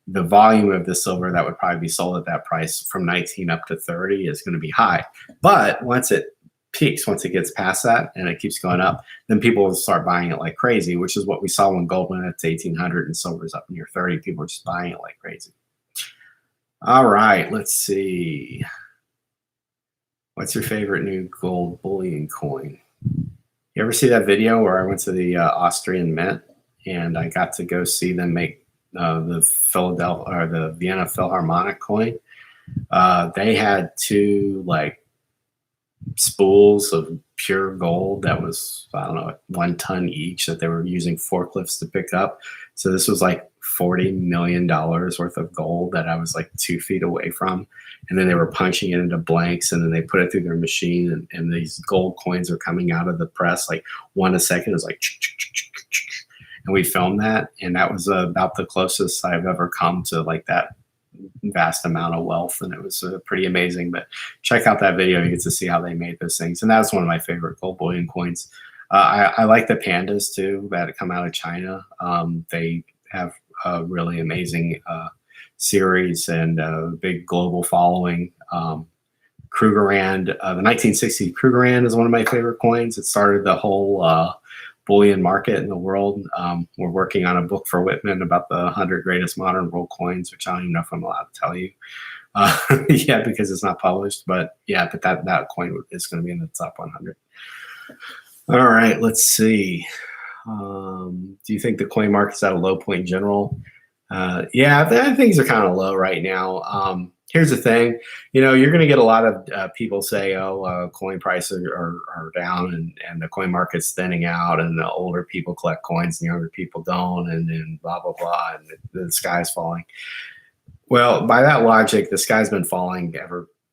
The volume of the silver that would probably be sold at that price from 19 up to 30 is going to be high. But once it peaks, once it gets past that and it keeps going up, then people will start buying it like crazy, which is what we saw when gold went up to 1800 and silver's up near 30. People are just buying it like crazy. All right, let's see. What's your favorite new gold bullion coin? You ever see that video where I went to the Austrian Mint and I got to go see them make the Philadelphia or the Vienna Philharmonic coin? They had two like spools of pure gold that was, I don't know, 1 ton each that they were using forklifts to pick up. So this was like $40 million worth of gold that I was like 2 feet away from. And then they were punching it into blanks and then they put it through their machine and these gold coins are coming out of the press like 1 a second. It was like, and we filmed that. And that was about the closest I've ever come to like that vast amount of wealth. And it was pretty amazing. But check out that video. You get to see how they made those things. And that was one of my favorite gold bullion coins. I like the pandas too that come out of China. They have a really amazing series and a big global following. Krugerrand, the 1960 Krugerrand is one of my favorite coins. It started the whole bullion market in the world. We're working on a book for Whitman about the 100 greatest modern world coins, which I don't even know if I'm allowed to tell you yet because it's not published. But yeah, but that coin is going to be in the top 100. All right, let's see. Do you think the coin market's at a low point in general? Yeah, things are kind of low right now. Here's the thing, you know, you're going to get a lot of people say, oh, coin prices are down and the coin market's thinning out and the older people collect coins and the younger people don't and blah, blah, blah, and the sky's falling. Well, by that logic, the sky's been falling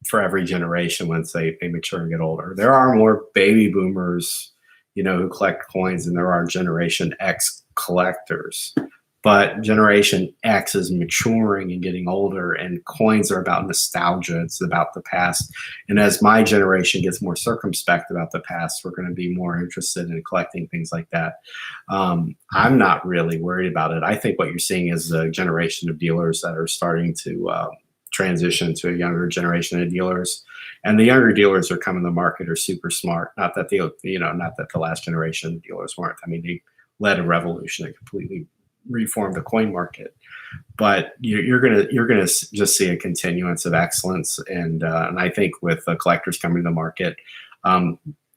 for every generation once they mature and get older. There are more baby boomers, you know, who collect coins than there are Generation X collectors. But Generation X is maturing and getting older, and coins are about nostalgia. It's about the past. And as my generation gets more circumspect about the past, we're going to be more interested in collecting things like that. I'm not really worried about it. I think what you're seeing is a generation of dealers that are starting to transition to a younger generation of dealers. And the younger dealers are coming to the market are super smart. Not that the last generation of dealers weren't. I mean, they led a revolution that completely reformed the coin market, but you're gonna just see a continuance of excellence, and I think with the collectors coming to the market,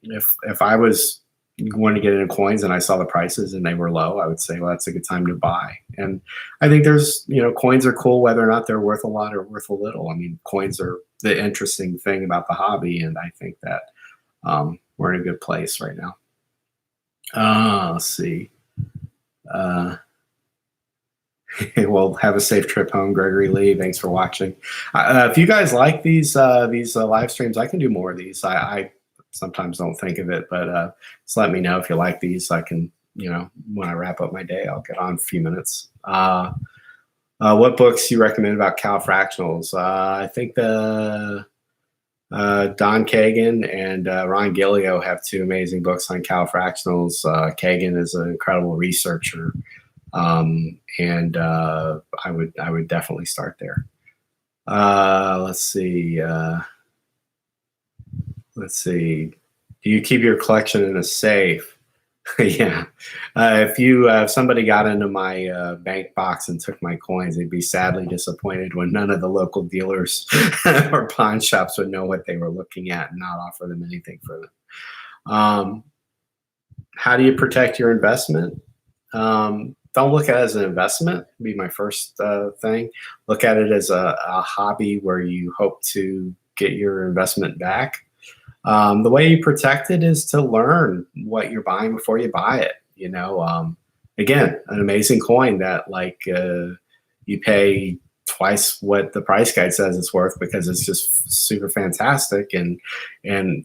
if I was going to get into coins and I saw the prices and they were low, I would say, well, that's a good time to buy. And I think there's, coins are cool whether or not they're worth a lot or worth a little. I mean, coins are the interesting thing about the hobby, and I think that we're in a good place right now. Let's see. Well, have a safe trip home, Gregory Lee. Thanks for watching. If you guys like these live streams, I can do more of these. I sometimes don't think of it, but just let me know if you like these. I can, when I wrap up my day, I'll get on a few minutes. What books do you recommend about cow fractionals? I think the Don Kagan and Ron Gilio have two amazing books on cow fractionals. Kagan is an incredible researcher. And I would definitely start there. Let's see. Do you keep your collection in a safe? Yeah. If somebody got into my bank box and took my coins, they'd be sadly disappointed when none of the local dealers or pawn shops would know what they were looking at and not offer them anything for them. How do you protect your investment? Don't look at it as an investment, be my first thing. Look at it as a hobby where you hope to get your investment back. The way you protect it is to learn what you're buying before you buy it. Again, an amazing coin that you pay twice what the price guide says it's worth because it's just super fantastic, and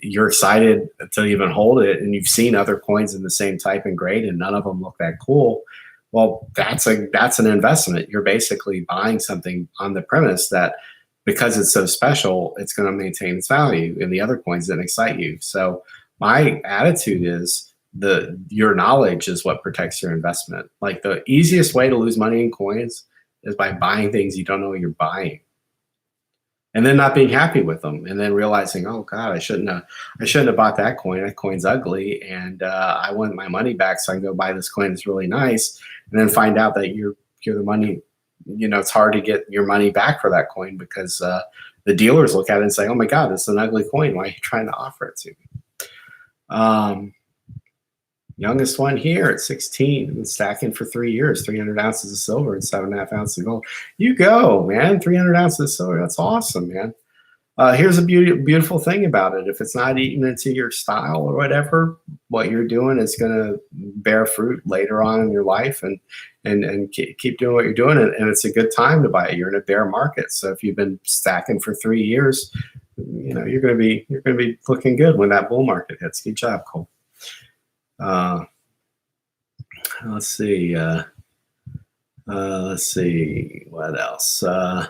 you're excited to even hold it, and you've seen other coins in the same type and grade and none of them look that cool. Well, that's an investment. You're basically buying something on the premise that because it's so special, it's going to maintain its value, and the other coins didn't excite you. So my attitude is your knowledge is what protects your investment. Like, the easiest way to lose money in coins is by buying things you don't know what you're buying, and then not being happy with them, and then realizing, oh God, I shouldn't have bought that coin. That coin's ugly, and I want my money back, so I can go buy this coin that's really nice, and then find out that you're the money. It's hard to get your money back for that coin because the dealers look at it and say, oh my God, this is an ugly coin. Why are you trying to offer it to me? Youngest one here at 16, been stacking for 3 years, 300 ounces of silver and 7.5 ounces of gold. You go, man, 300 ounces of silver. That's awesome, man. Here's a beautiful thing about it. If it's not eating into your style or whatever, what you're doing is going to bear fruit later on in your life, and keep doing what you're doing. And it's a good time to buy it. You're in a bear market. So if you've been stacking for 3 years, you're going to be looking good when that bull market hits. Good job, Cole. Let's see what else. How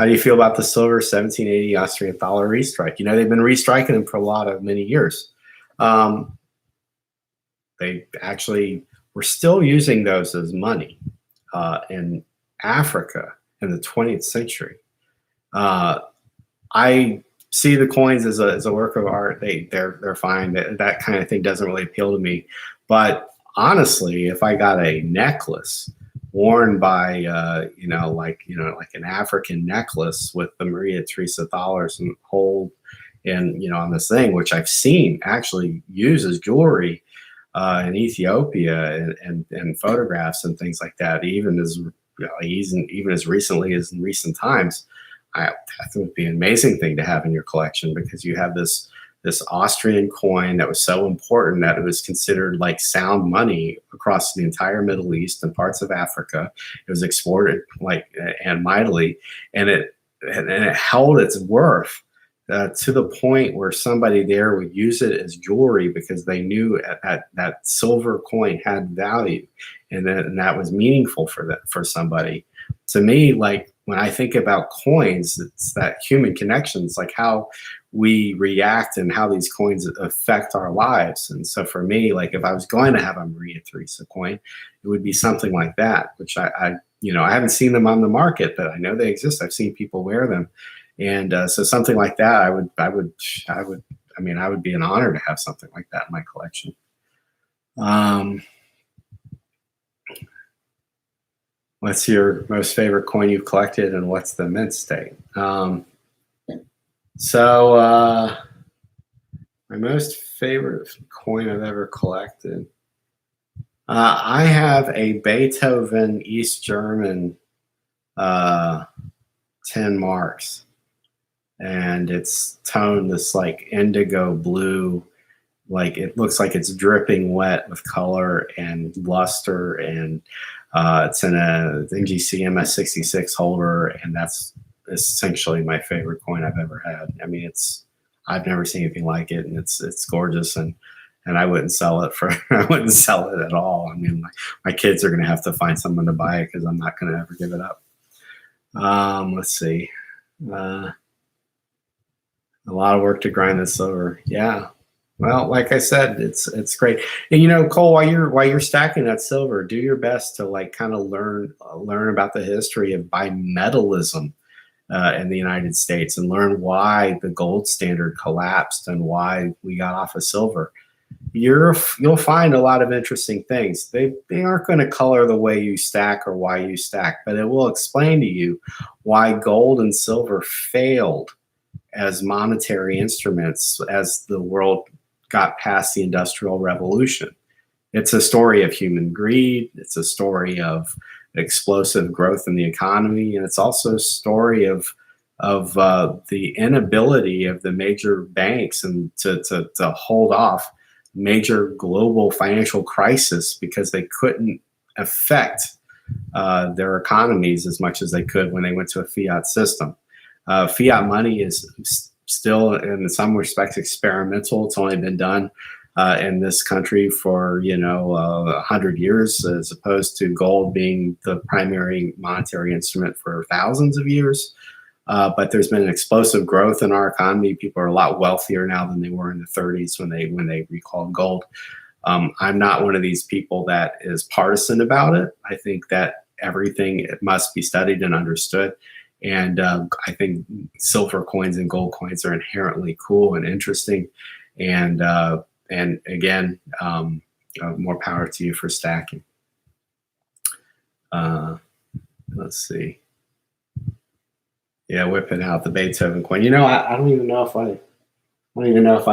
do you feel about the silver 1780 Austrian dollar restrike? They've been restriking them for many years. They actually were still using those as money in Africa in the 20th century. I see the coins as a work of art. They're fine. That kind of thing doesn't really appeal to me. But honestly, if I got a necklace worn by like an African necklace with the Maria Theresa dollars and hold on this thing, which I've seen actually use as jewelry in Ethiopia and photographs and things like that, even as recently as in recent times, I think it would be an amazing thing to have in your collection, because you have this Austrian coin that was so important that it was considered like sound money across the entire Middle East and parts of Africa. It was exported and mightily, and it held its worth to the point where somebody there would use it as jewelry because they knew that silver coin had value, and that was meaningful for somebody. To me, like, when I think about coins, it's that human connections, like how we react and how these coins affect our lives. And so for me, like, if I was going to have a Maria Theresa coin, it would be something like that, which I haven't seen them on the market, but I know they exist. I've seen people wear them. And so something like that, I would be an honor to have something like that in my collection. What's your most favorite coin you've collected, and what's the mint state? So my most favorite coin I've ever collected, I have a Beethoven East German 10 marks, and it's toned this like indigo blue, like it looks like it's dripping wet with color and luster, and it's in a NGC MS66 holder, and that's essentially my favorite coin I've ever had. I mean, I've never seen anything like it, and it's gorgeous, and I wouldn't sell it at all. I mean, my kids are going to have to find someone to buy it because I'm not going to ever give it up. Let's see. A lot of work to grind this silver. Yeah. Well, like I said, it's great. And Cole, while you're stacking that silver, do your best to like kind of learn about the history of bimetallism in the United States, and learn why the gold standard collapsed and why we got off of silver. You'll find a lot of interesting things. They aren't going to color the way you stack or why you stack, but it will explain to you why gold and silver failed as monetary instruments as the world got past the Industrial Revolution. It's a story of human greed. It's a story of explosive growth in the economy. And it's also a story of the inability of the major banks and to hold off major global financial crisis because they couldn't affect their economies as much as they could when they went to a fiat system. Fiat money is still, in some respects, experimental. It's only been done in this country for 100 years, as opposed to gold being the primary monetary instrument for thousands of years. But there's been an explosive growth in our economy. People are a lot wealthier now than they were in the 30s when they recalled gold. I'm not one of these people that is partisan about it. I think that everything must be studied and understood. And I think silver coins and gold coins are inherently cool and interesting. And again, more power to you for stacking. Let's see. Yeah, whipping out the Beethoven coin. I don't even know if I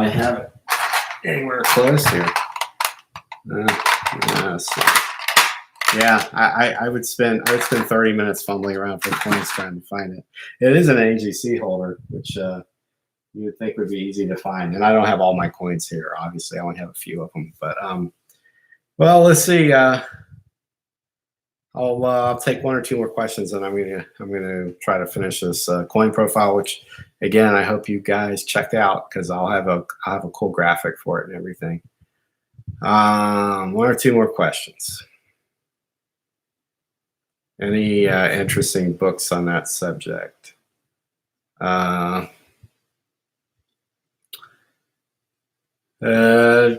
have it anywhere close here. Yeah, I would spend 30 minutes fumbling around for coins trying to find it. It is an AGC holder, which you would think would be easy to find. And I don't have all my coins here. Obviously, I only have a few of them. But well, let's see. I'll take one or two more questions, and I'm gonna try to finish this coin profile, which again I hope you guys checked out because I'll have a cool graphic for it and everything. One or two more questions. Any interesting books on that subject?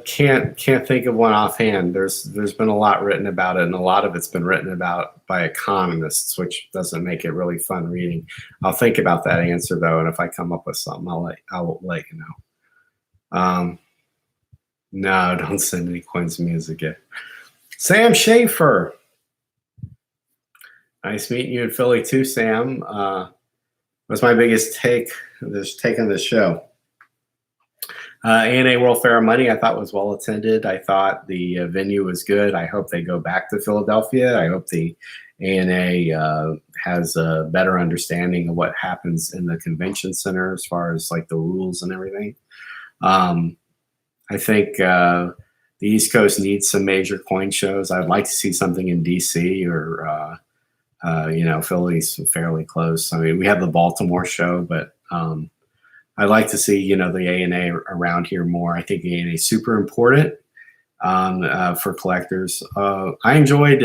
Can't think of one offhand. There's been a lot written about it, and a lot of it's been written about by economists, which doesn't make it really fun reading. I'll think about that answer though, and if I come up with something, I'll let you know. No, don't send any coins to me as a gift. Sam Schaefer. Nice meeting you in Philly too, Sam. What's my biggest take on the show? ANA World Fair of Money, I thought was well attended. I thought the venue was good. I hope they go back to Philadelphia. I hope the ANA has a better understanding of what happens in the convention center as far as like the rules and everything. I think the East Coast needs some major coin shows. I'd like to see something in DC or Philly's fairly close. I mean, we have the Baltimore show, but I'd like to see, the ANA around here more. I think the ANA is super important for collectors. I enjoyed,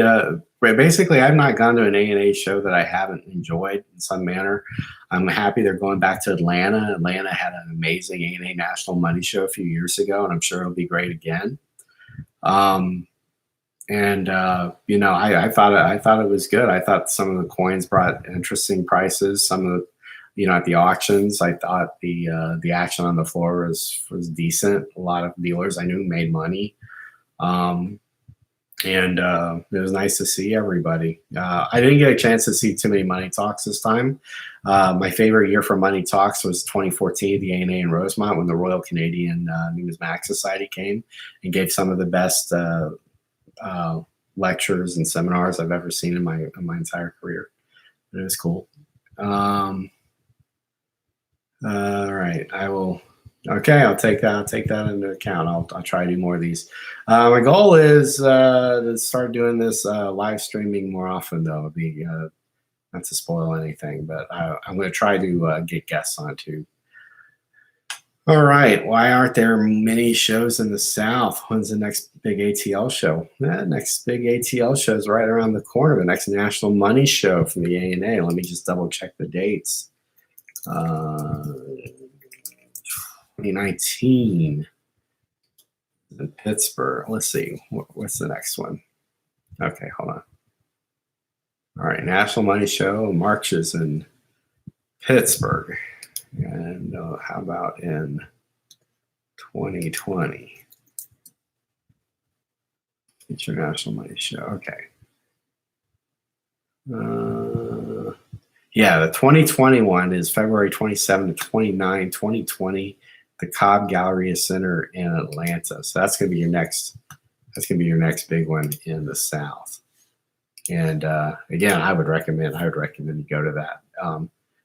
basically, I've not gone to an ANA show that I haven't enjoyed in some manner. I'm happy they're going back to Atlanta. Atlanta had an amazing ANA National Money Show a few years ago, and I'm sure it'll be great again. I thought it was good. I thought some of the coins brought interesting prices. Some of the, at the auctions, I thought the action on the floor was decent. A lot of dealers I knew made money. It was nice to see everybody. I didn't get a chance to see too many money talks this time. My favorite year for money talks was 2014, the ANA in Rosemont, when the Royal Canadian Numismatic Society came and gave some of the best lectures and seminars I've ever seen in my entire career. It was cool. All right, I'll take that into account. I'll try to do more of these. My goal is to start doing this live streaming more often, though. It'll be not to spoil anything, but I'm going to try to get guests on too. All right, why aren't there many shows in the South? When's the next big ATL show? The next big ATL show is right around the corner. The next National Money Show from the ANA. Let me just double check the dates. 2019 in Pittsburgh. Let's see, what's the next one? Okay, hold on. All right, National Money Show, March is in Pittsburgh. And how about in 2020? International Money Show, okay. Yeah, the 2021 is February 27 to 29, 2020, the Cobb Galleria Center in Atlanta. So that's gonna be your next big one in the South. And again, I would recommend you go to that.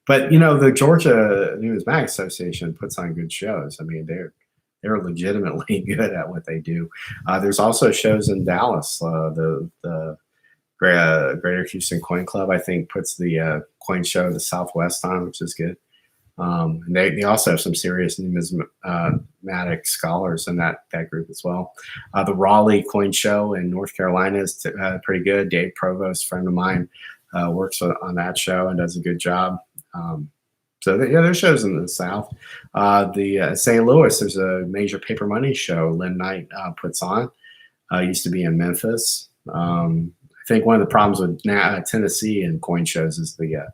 But you know, the Georgia Numismatic Association puts on good shows. I mean, they're legitimately good at what they do. There's also shows in Dallas. The Greater Houston Coin Club, I think, puts the coin show the Southwest on, which is good. And they also have some serious numismatic scholars in that group as well. The Raleigh Coin Show in North Carolina is pretty good. Dave Provost, friend of mine, works on that show and does a good job. So yeah, there's shows in the South. The St. Louis, there's a major paper money show Lynn Knight puts on. Used to be in Memphis. I think one of the problems with Tennessee and coin shows is the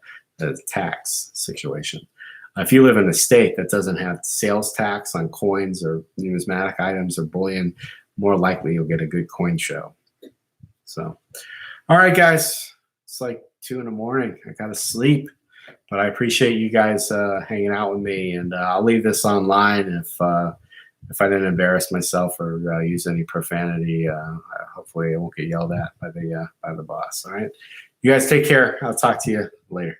tax situation. If you live in a state that doesn't have sales tax on coins or numismatic items or bullion, more likely you'll get a good coin show. So, all right, guys, it's like 2 a.m. I gotta sleep, but I appreciate you guys hanging out with me, and I'll leave this online if I didn't embarrass myself or use any profanity. Hopefully I won't get yelled at by the boss. All right, you guys take care. I'll talk to you later.